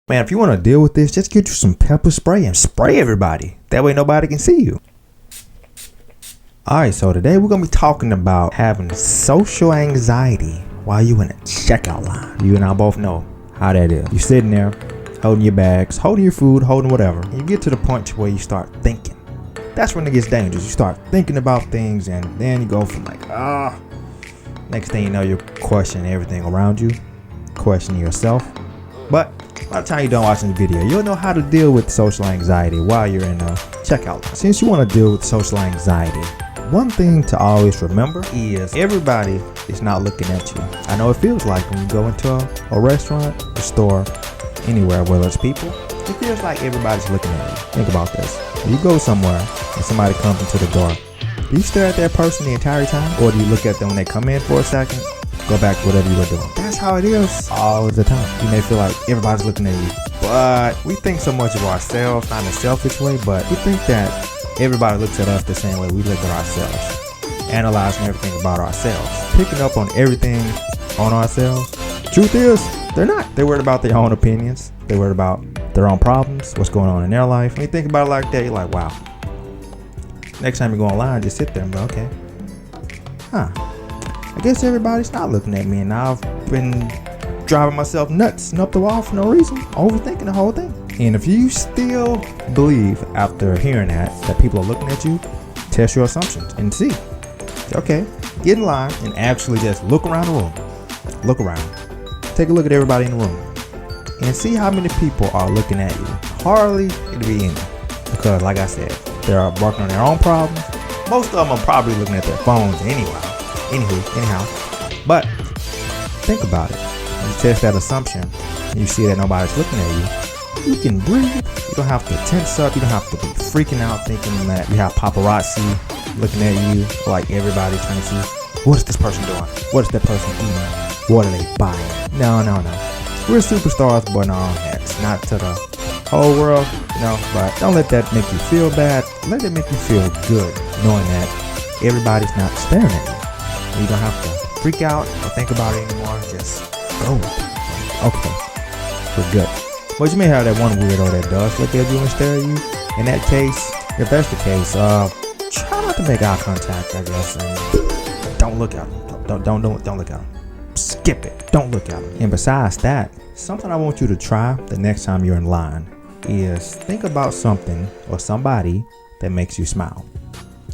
Man, if you want to deal with this, just get you some pepper spray and spray everybody. That way nobody can see you. Alright, so today we're going to be talking about having social anxiety while you in a checkout line. You and I both know how that is. You're sitting there, holding your bags, holding your food, holding whatever. And you get to the point where you start thinking. That's when it gets dangerous. You start thinking about things and then you go from like, next thing you know, you're questioning everything around you, questioning yourself. But by the time you're done watching the video, you'll know how to deal with social anxiety while you're in a checkout line. Since you want to deal with social anxiety, one thing to always remember is everybody is not looking at you. I know it feels like when you go into a restaurant, a store, anywhere, whether it's people, it feels like everybody's looking at you. Think about this. When you go somewhere and somebody comes into the door, do you stare at that person the entire time? Or do you look at them when they come in for a second, go back to whatever you were doing? That's how it is all the time. You may feel like everybody's looking at you, but we think so much of ourselves, not in a selfish way, but we think that everybody looks at us the same way we look at ourselves, analyzing everything about ourselves, picking up on everything on ourselves. Truth is, they're not. They're worried about their own opinions. They're worried about their own problems, what's going on in their life. When you think about it like that, you're like, wow. Next time you go online, just sit there and go, okay, I guess everybody's not looking at me, and I've been driving myself nuts and up the wall for no reason, overthinking the whole thing. And if you still believe after hearing that people are looking at you, test your assumptions and see. Okay, get in line and actually just look around the room. Look around. Take a look at everybody in the room and see how many people are looking at you. Hardly it'll be any, because like I said, they're working on their own problems. Most of them are probably looking at their phones anyhow. But think about it. When you test that assumption and you see that nobody's looking at you, you can breathe. You don't have to tense up. You don't have to be freaking out thinking that you have paparazzi looking at you, like everybody's trying to see, what is this person doing? What is that person eating? What are they buying? No. We're superstars, but on our heads, not to the whole world, but don't let that make you feel bad. Let it make you feel good, knowing that everybody's not staring at you. You don't have to freak out or think about it anymore. Just go. Okay, we're good. But you may have that one weirdo that does look at you and stare at you. In that case, if that's the case, try not to make eye contact, I guess, and don't look at him. Don't look at him. Skip it. Don't look at him. And besides that, something I want you to try the next time you're in line is think about something or somebody that makes you smile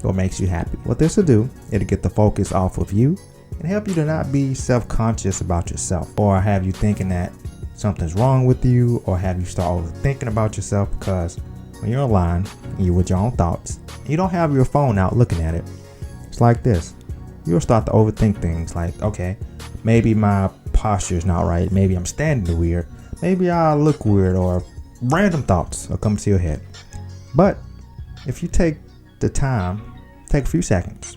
or makes you happy. What this will do, it'll get the focus off of you and help you to not be self-conscious about yourself, or have you thinking that something's wrong with you, or have you start overthinking about yourself. Because when you're online and you're with your own thoughts, you don't have your phone out looking at it. It's like this. You'll start to overthink things like, okay, maybe my posture is not right. Maybe I'm standing weird. Maybe I look weird, or random thoughts will come to your head. But if you take the time, take a few seconds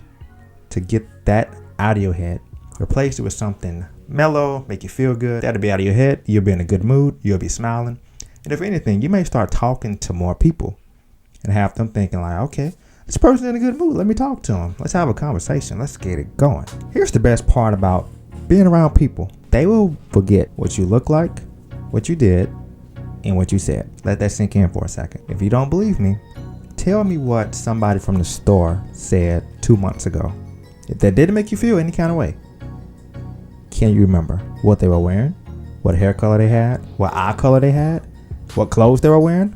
to get that out of your head, replace it with something mellow, make you feel good. That'll be out of your head. You'll be in a good mood. You'll be smiling. And if anything, you may start talking to more people and have them thinking like, okay, this person's in a good mood. Let me talk to him. Let's have a conversation. Let's get it going. Here's the best part about being around people. They will forget what you look like, what you did, and what you said. Let that sink in for a second. If you don't believe me, tell me what somebody from the store said 2 months ago. If that didn't make you feel any kind of way, can you remember what they were wearing? What hair color they had? What eye color they had? What clothes they were wearing?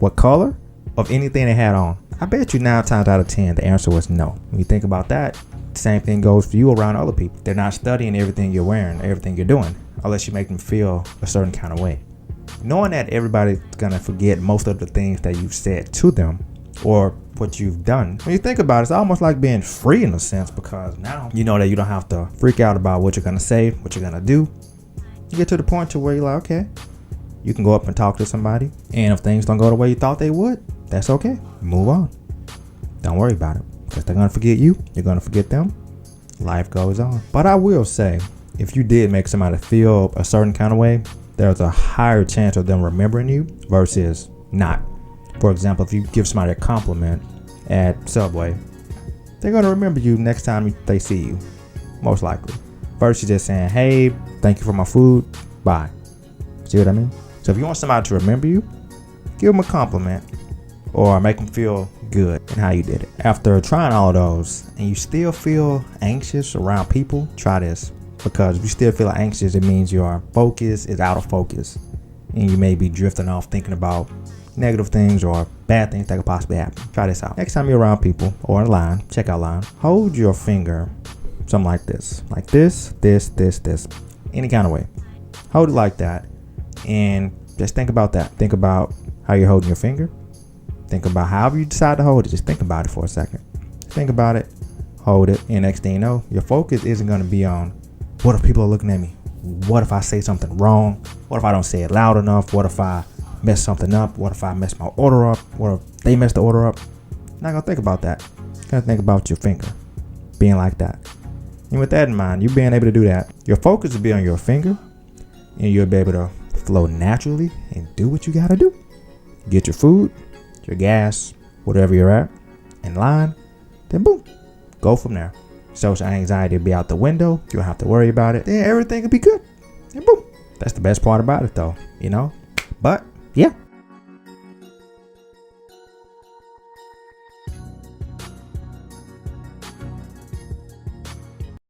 What color of anything they had on? I bet you 9 times out of 10 the answer was no. When you think about that, the same thing goes for you around other people. They're not studying everything you're wearing, everything you're doing, unless you make them feel a certain kind of way. Knowing that everybody's gonna forget most of the things that you've said to them or what you've done. When you think about it, it's almost like being free in a sense, because now you know that you don't have to freak out about what you're gonna say, what you're gonna do. You get to the point to where you're like, okay, you can go up and talk to somebody, and if things don't go the way you thought they would, that's okay. Move on. Don't worry about it, because they're gonna forget you, you're gonna forget them. Life goes on. But I will say, if you did make somebody feel a certain kind of way, there's a higher chance of them remembering you versus not. For example, if you give somebody a compliment at Subway, they're going to remember you next time they see you, most likely. Versus just saying, hey, thank you for my food, bye. See what I mean? So if you want somebody to remember you, give them a compliment or make them feel good in how you did it. After trying all of those and you still feel anxious around people, try this. Because if you still feel anxious, it means your focus is out of focus and you may be drifting off thinking about negative things or bad things that could possibly happen. Try this out. Next time you're around people or in line, checkout line, hold your finger something like this, any kind of way. Hold it like that and just think about that. Think about how you're holding your finger. Think about however you decide to hold it. Just think about it for a second. Think about it, hold it, and next thing you know, your focus isn't going to be on what if people are looking at me? What if I say something wrong? What if I don't say it loud enough? What if I mess something up? What if I mess my order up? What if they mess the order up? You're not going to think about that. You're going to think about your finger being like that. And with that in mind, you being able to do that, your focus will be on your finger and you'll be able to flow naturally and do what you got to do. Get your food, your gas, whatever you're at, in line, then boom, go from there. Social anxiety will be out the window. You don't have to worry about it. Then everything will be good. And boom. That's the best part about it though, you know? But yeah,